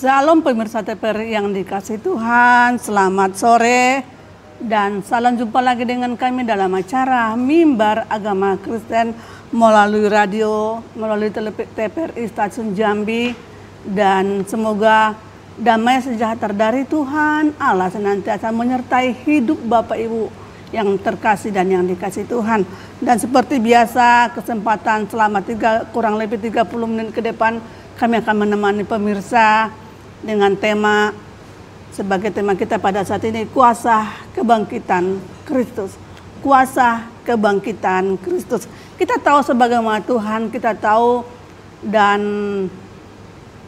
Shalom pemirsa TPR yang dikasih Tuhan, selamat sore dan salam jumpa lagi dengan kami dalam acara Mimbar Agama Kristen melalui radio, melalui TPRI Stasiun Jambi, dan semoga damai sejahtera dari Tuhan Allah senantiasa menyertai hidup Bapak Ibu yang terkasih dan yang dikasih Tuhan. Dan seperti biasa kesempatan selama kurang lebih 30 menit ke depan kami akan menemani pemirsa dengan tema, sebagai tema kita pada saat ini, kuasa kebangkitan Kristus. Kuasa kebangkitan Kristus. Kita tahu sebagaimana Tuhan, kita tahu dan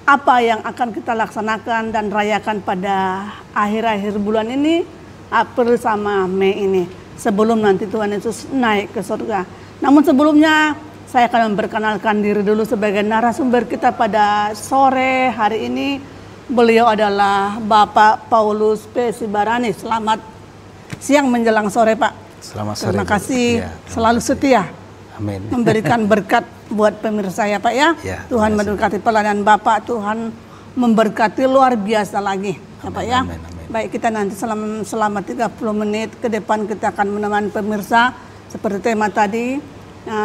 apa yang akan kita laksanakan dan rayakan pada akhir-akhir bulan ini, April sama Mei ini, sebelum nanti Tuhan Yesus naik ke surga. Namun sebelumnya saya akan memperkenalkan diri dulu sebagai narasumber kita pada sore hari ini. Beliau adalah Bapak Paulus P. Sibarani. Selamat siang menjelang sore, Pak. Selamat sore. Terima kasih, ya, selalu setia. Amin. Memberikan berkat buat pemirsa ya, Pak ya. Tuhan memberkati pelayanan Bapak, Tuhan memberkati luar biasa lagi. Ya, Pak ya. Amin, amin. Baik, kita nanti selama 30 menit ke depan kita akan menemani pemirsa seperti tema tadi.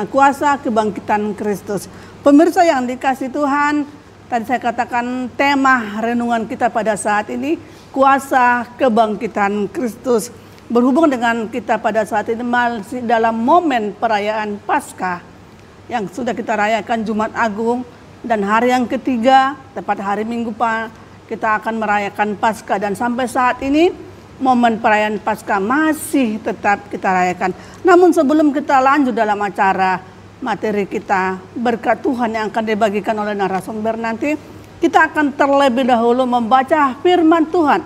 Kuasa kebangkitan Kristus. Pemirsa yang dikasih Tuhan, tadi saya katakan tema renungan kita pada saat ini, kuasa kebangkitan Kristus. Berhubung dengan kita pada saat ini masih dalam momen perayaan Paskah yang sudah kita rayakan Jumat Agung, dan hari yang ketiga, tepat hari Minggu kita akan merayakan Paskah, dan sampai saat ini momen perayaan Paskah masih tetap kita rayakan. Namun sebelum kita lanjut dalam acara materi kita, berkat Tuhan yang akan dibagikan oleh narasumber nanti, kita akan terlebih dahulu membaca firman Tuhan.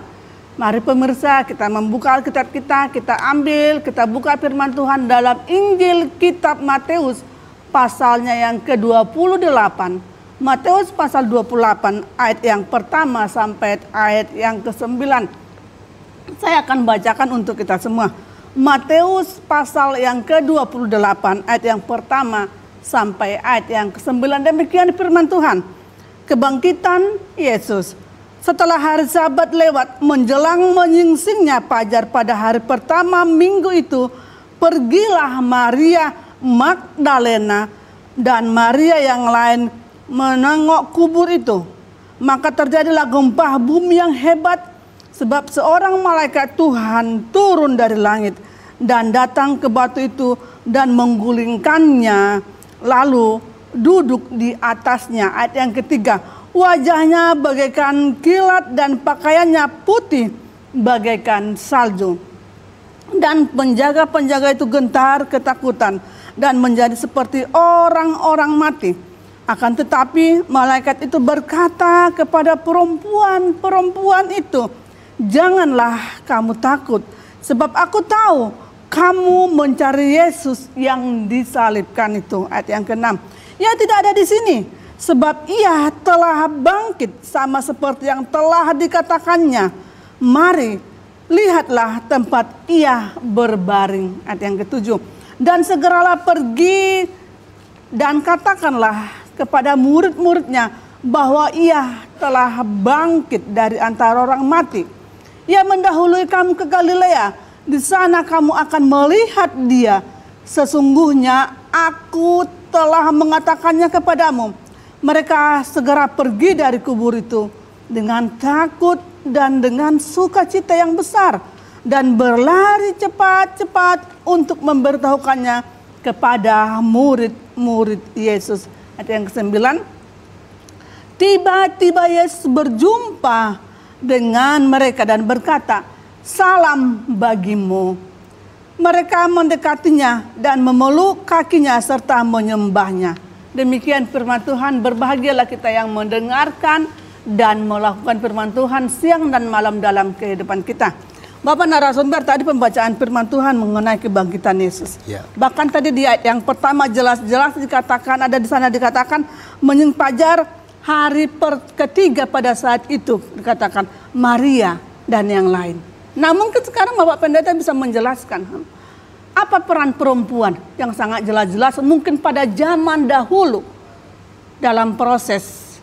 Mari pemirsa, kita membuka Alkitab kita buka firman Tuhan dalam Injil kitab Matius pasalnya yang ke-28. Matius pasal 28 ayat yang pertama sampai ayat yang ke-9. Saya akan bacakan untuk kita semua. Matius pasal yang ke-28 ayat yang pertama sampai ayat yang ke-9. Demikian firman Tuhan. Kebangkitan Yesus. Setelah hari Sabat lewat, menjelang menyingsingnya fajar pada hari pertama minggu itu, pergilah Maria Magdalena dan Maria yang lain menengok kubur itu. Maka terjadilah gempa bumi yang hebat, sebab seorang malaikat Tuhan turun dari langit dan datang ke batu itu dan menggulingkannya, lalu duduk di atasnya. Ayat yang ketiga, wajahnya bagaikan kilat dan pakaiannya putih bagaikan salju. Dan penjaga-penjaga itu gentar ketakutan dan menjadi seperti orang-orang mati. Akan tetapi malaikat itu berkata kepada perempuan itu, janganlah kamu takut, sebab aku tahu kamu mencari Yesus yang disalibkan itu. Ayat yang ke-6. Ia tidak ada di sini, sebab ia telah bangkit sama seperti yang telah dikatakannya. Mari, lihatlah tempat ia berbaring. Ayat yang ke-7. Dan segeralah pergi dan katakanlah kepada murid-muridnya bahwa ia telah bangkit dari antara orang mati. Ia mendahului kamu ke Galilea, di sana kamu akan melihat dia. Sesungguhnya aku telah mengatakannya kepadamu. Mereka segera pergi dari kubur itu dengan takut dan dengan sukacita yang besar, dan berlari cepat-cepat untuk memberitahukannya kepada murid-murid Yesus. Ayat yang ke-9. Tiba-tiba Yesus berjumpa dengan mereka dan berkata, salam bagimu. Mereka mendekatinya dan memeluk kakinya serta menyembahnya. Demikian firman Tuhan. Berbahagialah kita yang mendengarkan dan melakukan firman Tuhan siang dan malam dalam kehidupan kita. Bapak narasumber, tadi pembacaan firman Tuhan mengenai kebangkitan Yesus. Ya. Bahkan tadi di ayat yang pertama jelas-jelas dikatakan, ada di sana dikatakan fajar hari ketiga pada saat itu dikatakan Maria dan yang lain. Nah mungkin sekarang Bapak Pendeta bisa menjelaskan apa peran perempuan yang sangat jelas-jelas mungkin pada zaman dahulu dalam proses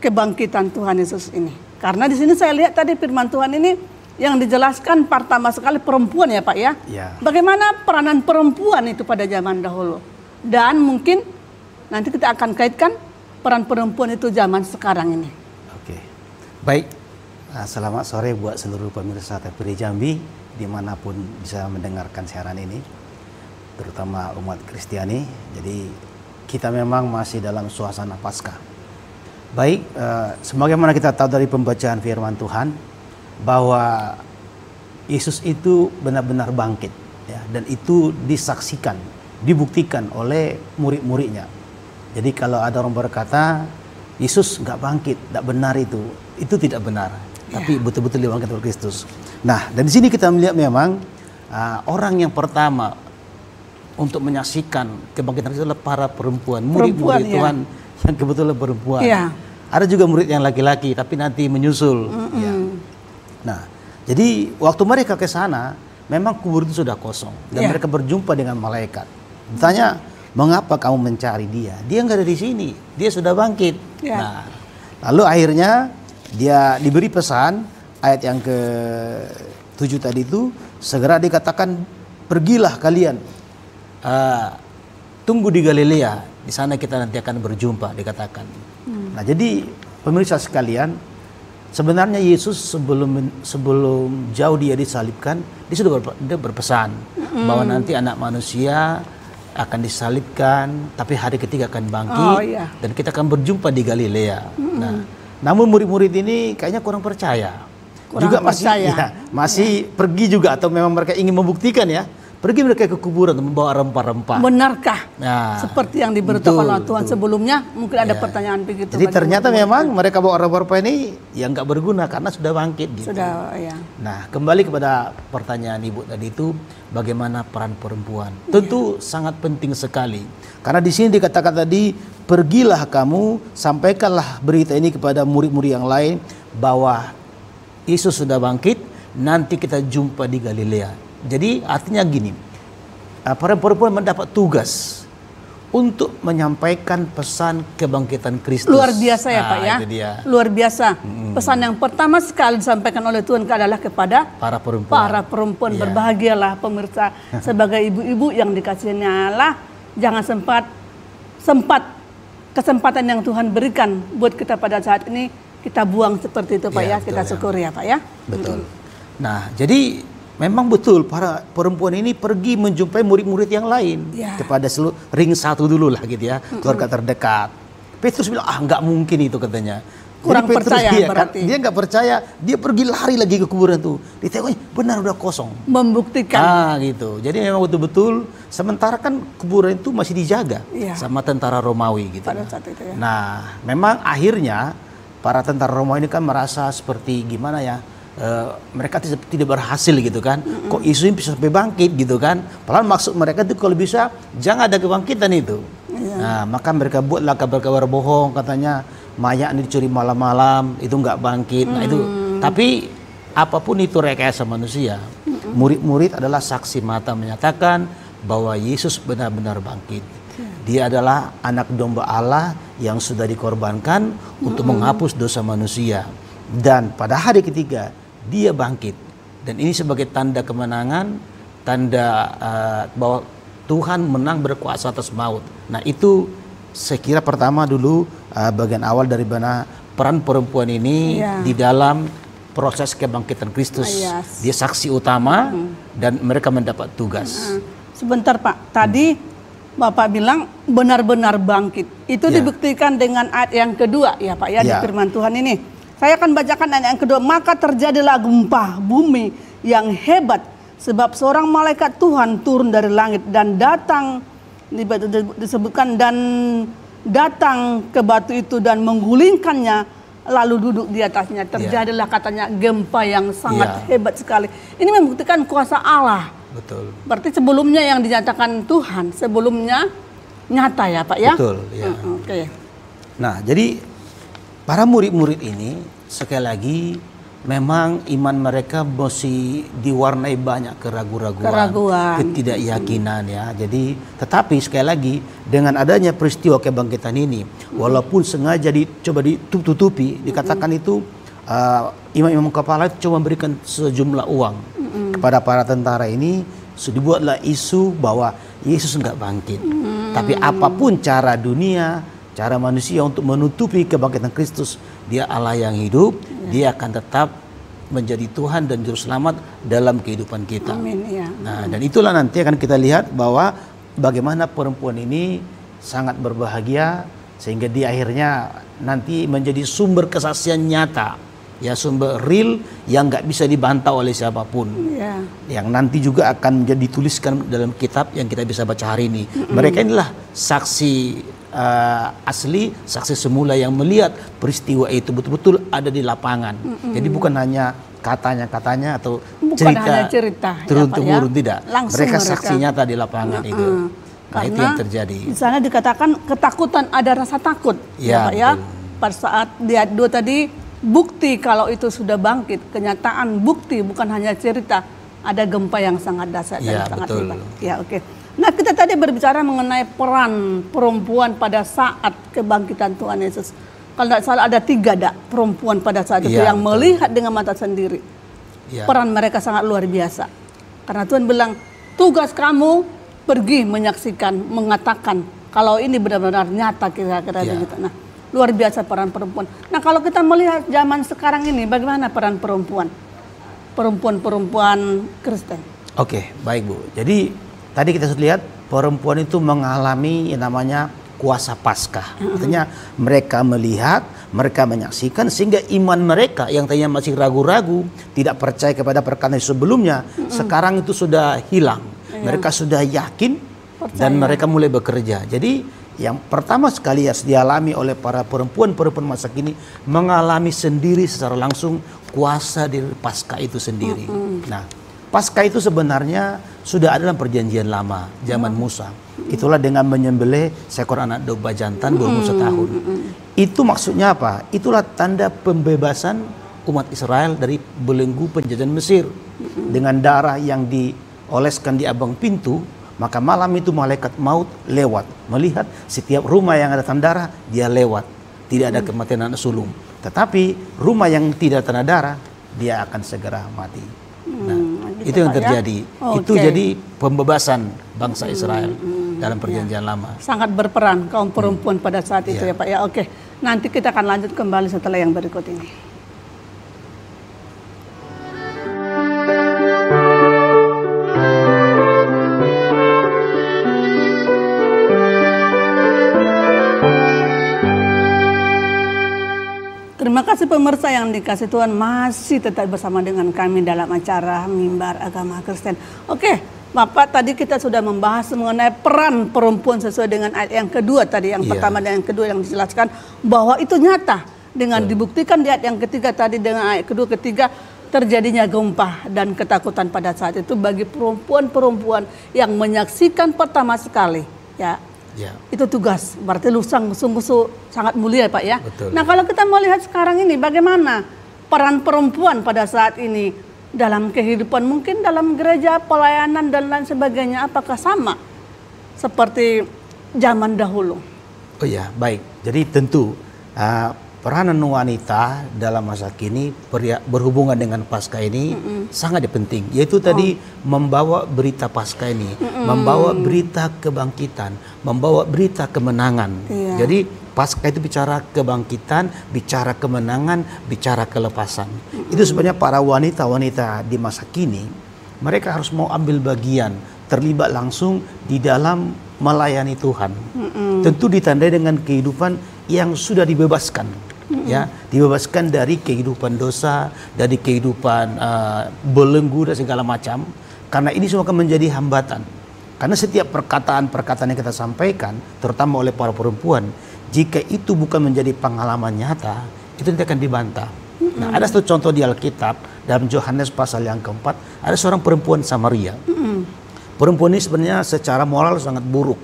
kebangkitan Tuhan Yesus ini. Karena di sini saya lihat tadi firman Tuhan ini yang dijelaskan pertama sekali perempuan ya Pak ya. Bagaimana peranan perempuan itu pada zaman dahulu. Dan mungkin nanti kita akan kaitkan peran perempuan itu zaman sekarang ini. Oke, baik. Selamat sore buat seluruh pemirsa TVRI Jambi dimanapun bisa mendengarkan siaran ini, terutama umat Kristiani. Jadi kita memang masih dalam suasana Paskah. Baik, sebagaimana kita tahu dari pembacaan firman Tuhan bahwa Yesus itu benar-benar bangkit, ya, dan itu disaksikan, dibuktikan oleh murid-muridnya. Jadi kalau ada orang berkata Yesus nggak bangkit, nggak benar itu tidak benar. Tapi betul-betul dibangkit oleh Kristus. Nah, dan di sini kita melihat memang orang yang pertama untuk menyaksikan kebangkitan itu adalah para perempuan, murid-murid Tuhan yang kebetulan perempuan. Ada juga murid yang laki-laki, tapi nanti menyusul. Nah, jadi waktu mereka ke sana, memang kubur itu sudah kosong dan mereka berjumpa dengan malaikat. Ditanya, mengapa kamu mencari dia? Dia nggak ada di sini, dia sudah bangkit. Nah, lalu akhirnya dia diberi pesan ayat yang ke-7 tadi itu, segera dikatakan pergilah kalian, tunggu di Galilea, di sana kita nanti akan berjumpa, dikatakan. Nah, jadi pemirsa sekalian, sebenarnya Yesus sebelum jauh dia disalibkan, dia sudah berpesan bahwa nanti anak manusia akan disalibkan, tapi hari ketiga akan bangkit, dan kita akan berjumpa di Galilea. Nah, namun murid-murid ini kayaknya kurang percaya. Masih pergi juga, atau memang mereka ingin membuktikan ya. Pergi mereka ke kuburan membawa rempah-rempah. Benarkah? Nah, seperti yang diberitakan oleh Tuhan sebelumnya? Mungkin ada pertanyaan begitu. Jadi ternyata memang mereka bawa rempah-rempah ini yang nggak berguna karena sudah bangkit. Gitu. Nah, kembali kepada pertanyaan Ibu tadi itu, bagaimana peran perempuan? Tentu sangat penting sekali. Karena di sini dikatakan tadi, pergilah kamu, sampaikanlah berita ini kepada murid-murid yang lain bahwa Yesus sudah bangkit, nanti kita jumpa di Galilea. Jadi artinya gini, para perempuan mendapat tugas untuk menyampaikan pesan kebangkitan Kristus. Luar biasa ya Pak ya, luar biasa. Pesan yang pertama sekali disampaikan oleh Tuhan adalah kepada para perempuan. Berbahagialah pemirsa sebagai ibu-ibu yang dikasihinya Allah. Jangan sempat kesempatan yang Tuhan berikan buat kita pada saat ini kita buang seperti itu Pak ya, kita syukuri ya Pak ya. Betul. Nah, jadi memang betul para perempuan ini pergi menjumpai murid-murid yang lain kepada seluruh ring satu dulu lah gitu ya, keluarga terdekat. Petrus bilang nggak mungkin itu katanya. Kurang percaya berarti. Dia nggak percaya, dia pergi lari lagi ke kuburan tuh. Ditengoknya benar udah kosong. Membuktikan. Gitu. Jadi memang betul-betul sementara kan kuburan itu masih dijaga sama tentara Romawi gitu. Pada saat itu ya. Nah, memang akhirnya para tentara Romawi ini kan merasa seperti gimana ya? Mereka tidak berhasil gitu kan, kok isu ini bisa sampai bangkit gitu kan, padahal maksud mereka itu kalau bisa jangan ada kebangkitan itu. Nah, maka mereka buatlah kabar-kabar bohong, katanya mayat ini dicuri malam-malam itu nggak bangkit. Nah itu, tapi apapun itu rekayasa manusia, murid-murid adalah saksi mata menyatakan bahwa Yesus benar-benar bangkit. Dia adalah anak domba Allah yang sudah dikorbankan untuk menghapus dosa manusia, dan pada hari ketiga dia bangkit, dan ini sebagai tanda kemenangan, tanda bahwa Tuhan menang berkuasa atas maut. Nah itu saya kira pertama dulu bagian awal dari mana peran perempuan ini di dalam proses kebangkitan Kristus. Dia saksi utama dan mereka mendapat tugas. Sebentar Pak, tadi Bapak bilang benar-benar bangkit. Itu dibuktikan dengan ayat yang kedua ya Pak ya, di firman Tuhan ini. Saya akan bacakan ayat yang kedua. Maka terjadilah gempa bumi yang hebat, sebab seorang malaikat Tuhan turun dari langit dan datang, disebutkan, dan datang ke batu itu dan menggulingkannya, lalu duduk di atasnya. Terjadilah katanya gempa yang sangat hebat sekali. Ini membuktikan kuasa Allah. Betul. Berarti sebelumnya yang dinyatakan Tuhan, sebelumnya nyata ya Pak ya? Betul. Ya. Nah, jadi para murid-murid ini sekali lagi memang iman mereka masih diwarnai banyak keraguan, ketidakyakinan ya. Jadi tetapi sekali lagi dengan adanya peristiwa kebangkitan ini, walaupun sengaja dicoba ditutupi, dikatakan itu imam-imam kepala itu cuma memberikan sejumlah uang kepada para tentara ini, dibuatlah isu bahwa Yesus enggak bangkit. Tapi apapun cara dunia, cara manusia untuk menutupi kebangkitan Kristus, dia Allah yang hidup, dia akan tetap menjadi Tuhan dan Juru Selamat dalam kehidupan kita. Amin, ya. Nah, dan itulah nanti akan kita lihat bahwa bagaimana perempuan ini sangat berbahagia sehingga di akhirnya nanti menjadi sumber kesaksian nyata, ya, sumber real yang nggak bisa dibantah oleh siapapun. Ya. Yang nanti juga akan menjadi dituliskan dalam kitab yang kita bisa baca hari ini. Mereka inilah saksi asli, saksi semula yang melihat peristiwa itu betul-betul ada di lapangan. Jadi bukan hanya katanya-katanya atau cerita turun-temurun, tidak. Mereka saksi nyata di lapangan itu. Nah, itu yang terjadi. Di sana dikatakan ketakutan, ada rasa takut, ya Pak ya. Pada saat dia dua tadi bukti kalau itu sudah bangkit, kenyataan bukti bukan hanya cerita, ada gempa yang sangat dahsyat dan sangat hebat. Ya, oke. Nah, kita tadi berbicara mengenai peran perempuan pada saat kebangkitan Tuhan Yesus. Kalau tidak salah ada 3 perempuan pada saat itu yang melihat dengan mata sendiri. Peran mereka sangat luar biasa. Karena Tuhan bilang, tugas kamu pergi menyaksikan, mengatakan kalau ini benar-benar nyata kira-kira begitu. Nah, luar biasa peran perempuan. Nah, kalau kita melihat zaman sekarang ini, bagaimana peran perempuan? Perempuan Kristen. Oke, baik Bu. Jadi tadi kita sudah lihat perempuan itu mengalami yang namanya kuasa Paskah. Artinya mereka melihat, mereka menyaksikan sehingga iman mereka yang tadinya masih ragu-ragu, tidak percaya kepada perkataan sebelumnya, sekarang itu sudah hilang. Mereka sudah yakin dan mereka mulai bekerja. Jadi yang pertama sekali yang dialami oleh para perempuan masa kini, mengalami sendiri secara langsung kuasa dari Paskah itu sendiri. Nah, Paskah itu sebenarnya sudah ada dalam perjanjian lama, zaman Musa. Itulah dengan menyembelih seekor anak domba jantan berumur 1 tahun. Itu maksudnya apa? Itulah tanda pembebasan umat Israel dari belenggu penjajahan Mesir. Dengan darah yang dioleskan di abang pintu, maka malam itu malaikat maut lewat, melihat setiap rumah yang ada tanda darah, dia lewat. Tidak ada kematian anak sulung. Tetapi rumah yang tidak tanda darah, dia akan segera mati. Nah, itu yang terjadi. Itu jadi pembebasan bangsa Israel dalam perjanjian lama. Sangat berperan kaum perempuan pada saat itu ya Pak ya. Oke, nanti kita akan lanjut kembali setelah yang berikut ini. Terima kasih pemirsa yang dikasih Tuhan, masih tetap bersama dengan kami dalam acara Mimbar Agama Kristen. Oke, Bapak, tadi kita sudah membahas mengenai peran perempuan sesuai dengan ayat yang kedua tadi, yang pertama dan yang kedua yang dijelaskan bahwa itu nyata dengan dibuktikan di ayat yang ketiga tadi dengan ayat kedua ketiga terjadinya gempa dan ketakutan pada saat itu bagi perempuan-perempuan yang menyaksikan pertama sekali, ya. Itu tugas, berarti sungguh sangat mulia Pak ya. Nah, kalau kita melihat sekarang ini bagaimana peran perempuan pada saat ini dalam kehidupan, mungkin dalam gereja, pelayanan dan lain sebagainya, apakah sama seperti zaman dahulu? Oh ya, baik. Jadi tentu peranan wanita dalam masa kini berhubungan dengan Paskah ini sangat penting, yaitu tadi membawa berita Paskah ini, membawa berita kebangkitan, membawa berita kemenangan. Jadi Paskah itu bicara kebangkitan, bicara kemenangan, bicara kelepasan. Itu sebenarnya para wanita-wanita di masa kini, mereka harus mau ambil bagian, terlibat langsung di dalam melayani Tuhan. Tentu ditandai dengan kehidupan yang sudah dibebaskan. Ya, dibebaskan dari kehidupan dosa, dari kehidupan belenggu dan segala macam. Karena ini semua akan menjadi hambatan. Karena setiap perkataan-perkataan yang kita sampaikan, terutama oleh para perempuan, jika itu bukan menjadi pengalaman nyata, itu nanti akan dibantah. Nah, ada satu contoh di Alkitab dalam Yohanes pasal yang keempat, ada seorang perempuan Samaria. Perempuan ini sebenarnya secara moral sangat buruk.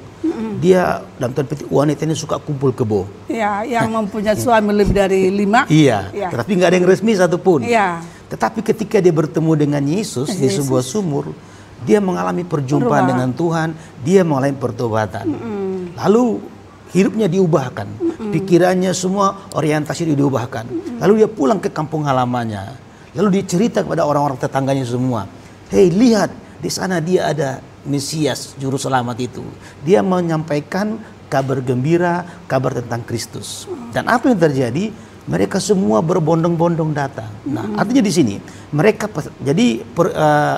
dia dalam tanda petik wanita ini suka kumpul kebo. Iya, yang mempunyai suami lebih dari 5. Iya, tetapi nggak ada yang resmi satupun. Iya. Tetapi ketika dia bertemu dengan Yesus di sebuah sumur, dia mengalami perjumpaan dengan Tuhan, dia mengalami pertobatan. Lalu hidupnya diubahkan, pikirannya semua orientasi diubahkan. Lalu dia pulang ke kampung halamannya, lalu dia cerita kepada orang-orang tetangganya semua, hei lihat di sana dia ada Mesias Juru Selamat itu. Dia menyampaikan kabar gembira, kabar tentang Kristus. Dan apa yang terjadi? Mereka semua berbondong-bondong datang. Nah, artinya di sini mereka jadi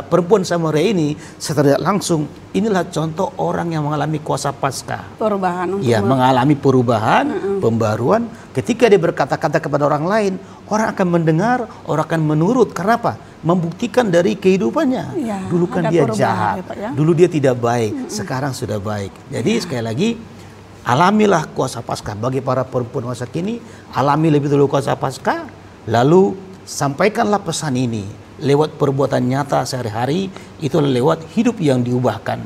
perempuan Samaria ini secara langsung inilah contoh orang yang mengalami kuasa Paskah. Perubahan. Ya, mengalami perubahan, pembaruan. Ketika dia berkata-kata kepada orang lain, orang akan mendengar, orang akan menurut. Karena apa? Membuktikan dari kehidupannya. Ya, dulu kan dia jahat, dulu dia tidak baik, sekarang sudah baik. Jadi sekali lagi, alamilah kuasa Paskah bagi para perempuan masa kini. Alami lebih dulu kuasa Paskah, lalu sampaikanlah pesan ini lewat perbuatan nyata sehari-hari, itu lewat hidup yang diubahkan.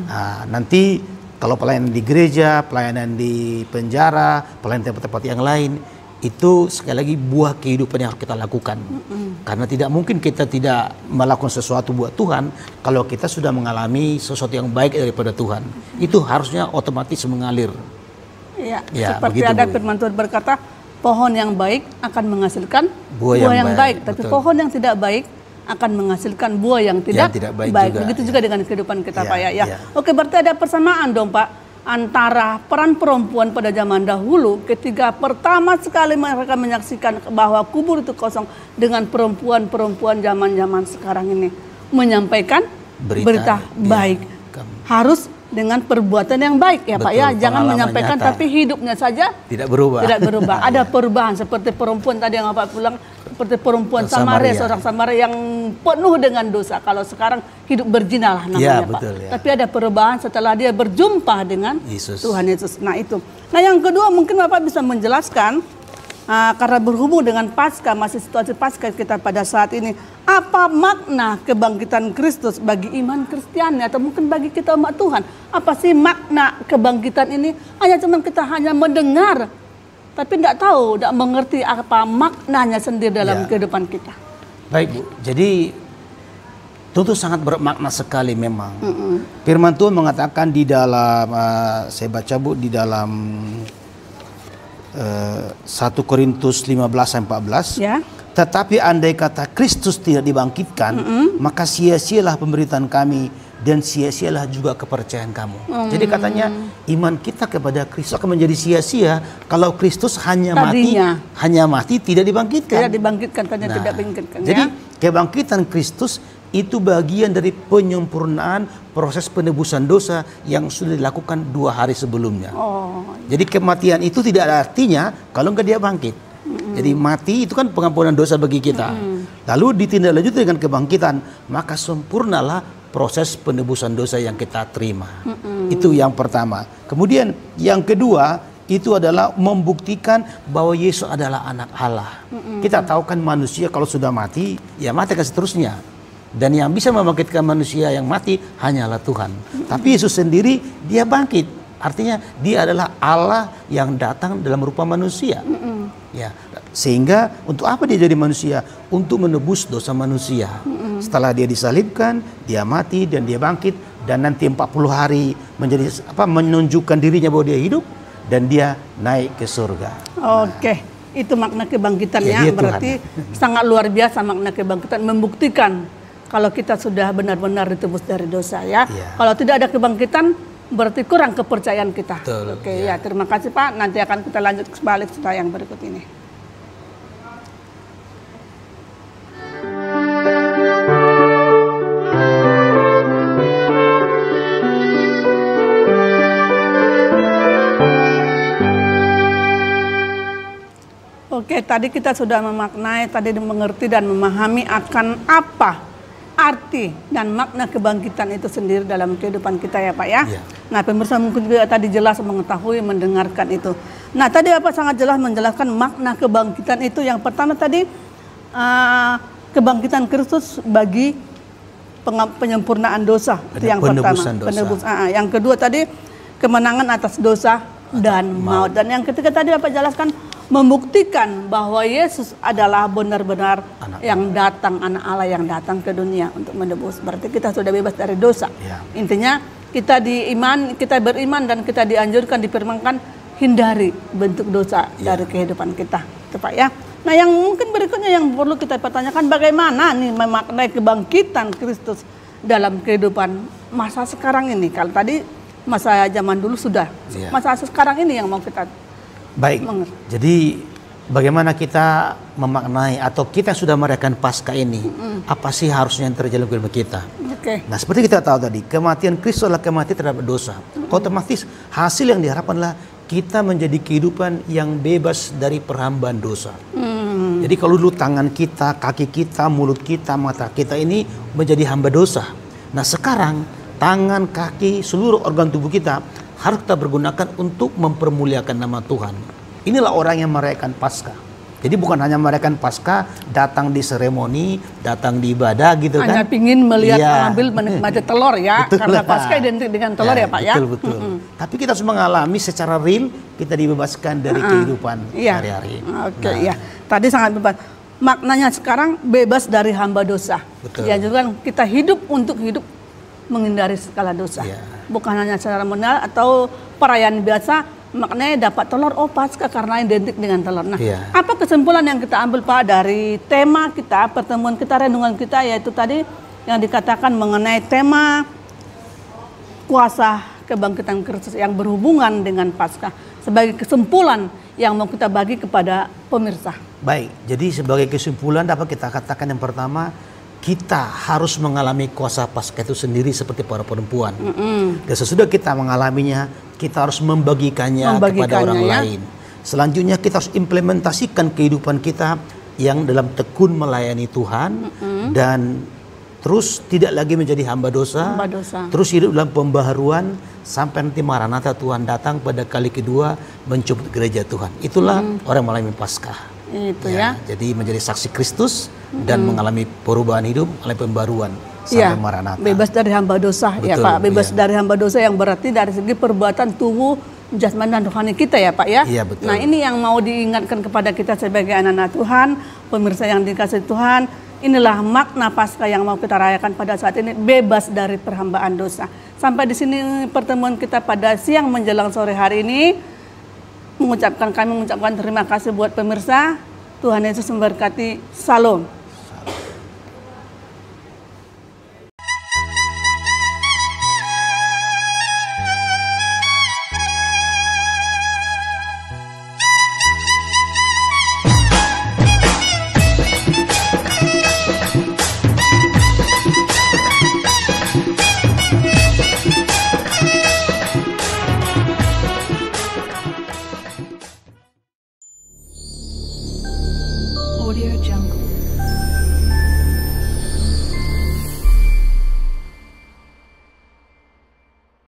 Nah, nanti kalau pelayanan di gereja, pelayanan di penjara, pelayanan tempat-tempat yang lain, itu sekali lagi buah kehidupan yang harus kita lakukan. Karena tidak mungkin kita tidak melakukan sesuatu buat Tuhan kalau kita sudah mengalami sesuatu yang baik daripada Tuhan. Itu harusnya otomatis mengalir. Ya, seperti ada firman Tuhan berkata, pohon yang baik akan menghasilkan buah yang baik. Tapi pohon yang tidak baik akan menghasilkan buah yang tidak baik. Juga. Begitu juga dengan kehidupan kita, Pak ya. Oke, berarti ada persamaan dong, Pak, antara peran perempuan pada zaman dahulu ketika pertama sekali mereka menyaksikan bahwa kubur itu kosong dengan perempuan-perempuan zaman-zaman sekarang ini menyampaikan berita baik. Harus dengan perbuatan yang baik ya. Betul, Pak ya, jangan menyampaikan nyata, tapi hidupnya saja tidak berubah. Ada perubahan seperti perempuan tadi yang Bapak pulang, seperti perempuan Samaria, seorang Samaria yang penuh dengan dosa. Kalau sekarang hidup berzina lah namanya, Pak. Betul, ya. Tapi ada perubahan setelah dia berjumpa dengan Tuhan Yesus. Nah itu. Nah yang kedua mungkin Bapak bisa menjelaskan karena berhubung dengan Paskah, masih situasi Paskah kita pada saat ini, apa makna kebangkitan Kristus bagi iman Kristiani atau mungkin bagi kita umat Tuhan? Apa sih makna kebangkitan ini? Kita hanya mendengar, tapi tidak tahu, tidak mengerti apa maknanya sendiri dalam kehidupan kita. Baik Bu, jadi tentu sangat bermakna sekali memang. Firman Tuhan mengatakan di dalam, saya baca Bu, di dalam 1 Korintus 15-14, tetapi andai kata Kristus tidak dibangkitkan, maka sia-sialah pemberitaan kami dan sia-sialah juga kepercayaan kamu. Jadi katanya iman kita kepada Kristus akan menjadi sia-sia kalau Kristus hanya mati tidak dibangkitkan. Jadi kebangkitan Kristus itu bagian dari penyempurnaan proses penebusan dosa yang sudah dilakukan 2 hari sebelumnya. Jadi kematian itu tidak ada artinya kalau enggak dia bangkit. Jadi mati itu kan pengampunan dosa bagi kita. Lalu ditindaklanjuti dengan kebangkitan, maka sempurnalah proses penebusan dosa yang kita terima. Itu yang pertama. Kemudian yang kedua itu adalah membuktikan bahwa Yesus adalah anak Allah. Kita tahu kan manusia kalau sudah mati, ya mati kan seterusnya. Dan yang bisa membangkitkan manusia yang mati hanyalah Tuhan. Tapi Yesus sendiri dia bangkit. Artinya dia adalah Allah yang datang dalam rupa manusia. Ya, sehingga untuk apa dia jadi manusia? Untuk menebus dosa manusia. Setelah dia disalibkan, dia mati dan dia bangkit, dan nanti 40 hari menunjukkan dirinya bahwa dia hidup dan dia naik ke surga. Oke, itu makna kebangkitannya. Berarti sangat luar biasa makna kebangkitan, membuktikan kalau kita sudah benar-benar ditebus dari dosa ya. Kalau tidak ada kebangkitan berarti kurang kepercayaan kita. Oke, ya terima kasih Pak. Nanti akan kita lanjut kembali setelah yang berikut ini. Oke, tadi kita sudah memaknai, tadi mengerti dan memahami akan apa arti dan makna kebangkitan itu sendiri dalam kehidupan kita ya Pak ya. Nah pemirsa mungkin juga tadi jelas mengetahui, mendengarkan itu. Nah tadi Bapak sangat jelas menjelaskan makna kebangkitan itu. Yang pertama tadi kebangkitan Kristus bagi penyempurnaan dosa. Itu yang pertama. Yang kedua tadi kemenangan atas dosa dan maut. Dan yang ketiga tadi Bapak jelaskan, membuktikan bahwa Yesus adalah benar-benar yang datang, anak Allah yang datang ke dunia untuk menebus. Berarti kita sudah bebas dari dosa. Ya. Intinya kita beriman dan kita dianjurkan, difirmankan, hindari bentuk dosa dari kehidupan kita, itu Pak ya. Nah, yang mungkin berikutnya yang perlu kita pertanyakan, bagaimana nih memaknai kebangkitan Kristus dalam kehidupan masa sekarang ini. Kalau tadi masa zaman dulu sudah, masa sekarang ini yang mau kita mengerti. Jadi bagaimana kita memaknai atau kita sudah merayakan Paskah ini, apa sih harusnya yang terjadi dalam kehidupan kita? Nah, seperti kita tahu tadi, kematian Kristus adalah kematian terhadap dosa. Otomatis hasil yang diharapkan adalah kita menjadi kehidupan yang bebas dari perhambaan dosa. Jadi kalau dulu tangan kita, kaki kita, mulut kita, mata kita ini menjadi hamba dosa. Nah, sekarang tangan, kaki, seluruh organ tubuh kita harus kita pergunakan untuk mempermuliakan nama Tuhan. Inilah orang yang merayakan Paskah. Jadi bukan hanya merayakan Paskah, datang di seremoni, datang di ibadah gitu kan. Hanya pingin melihat, ambil, menikmati telur ya. Betul, karena Paskah identik dengan telur ya Pak ya. Betul. Tapi kita harus mengalami secara real, kita dibebaskan dari kehidupan hari-hari. Ya. Tadi sangat bebas. Maknanya sekarang bebas dari hamba dosa. Ya juga kita hidup untuk hidup menghindari segala dosa. Bukan hanya secara moral atau perayaan biasa, maknanya dapat telur, Paskah karena identik dengan telur. Nah, apa kesimpulan yang kita ambil Pak dari tema kita, pertemuan kita, renungan kita, yaitu tadi yang dikatakan mengenai tema kuasa kebangkitan Kristus yang berhubungan dengan Paskah, sebagai kesimpulan yang mau kita bagi kepada pemirsa. Baik, jadi sebagai kesimpulan dapat kita katakan yang pertama, kita harus mengalami kuasa Paskah itu sendiri seperti para perempuan. Dan sesudah kita mengalaminya, kita harus membagikannya kepada orang lain. Selanjutnya kita harus implementasikan kehidupan kita yang dalam tekun melayani Tuhan dan terus tidak lagi menjadi hamba dosa. Terus hidup dalam pembaharuan sampai nanti Maranatha Tuhan datang pada kali kedua menjemput gereja Tuhan. Itulah orang mengalami Paskah. Itu ya. Jadi menjadi saksi Kristus dan mengalami perubahan hidup, oleh pembaruan sampai Maranatha. Bebas dari hamba dosa. Betul, ya Pak, bebas dari hamba dosa yang berarti dari segi perbuatan tubuh, jasmani dan rohani kita ya Pak ya. Iya, betul. Nah, ini yang mau diingatkan kepada kita sebagai anak-anak Tuhan, pemirsa yang dikasihi Tuhan. Inilah makna Paskah yang mau kita rayakan pada saat ini, bebas dari perhambaan dosa. Sampai di sini pertemuan kita pada siang menjelang sore hari ini. Kami mengucapkan terima kasih buat pemirsa. Tuhan Yesus memberkati. Salam. Audio Jungle.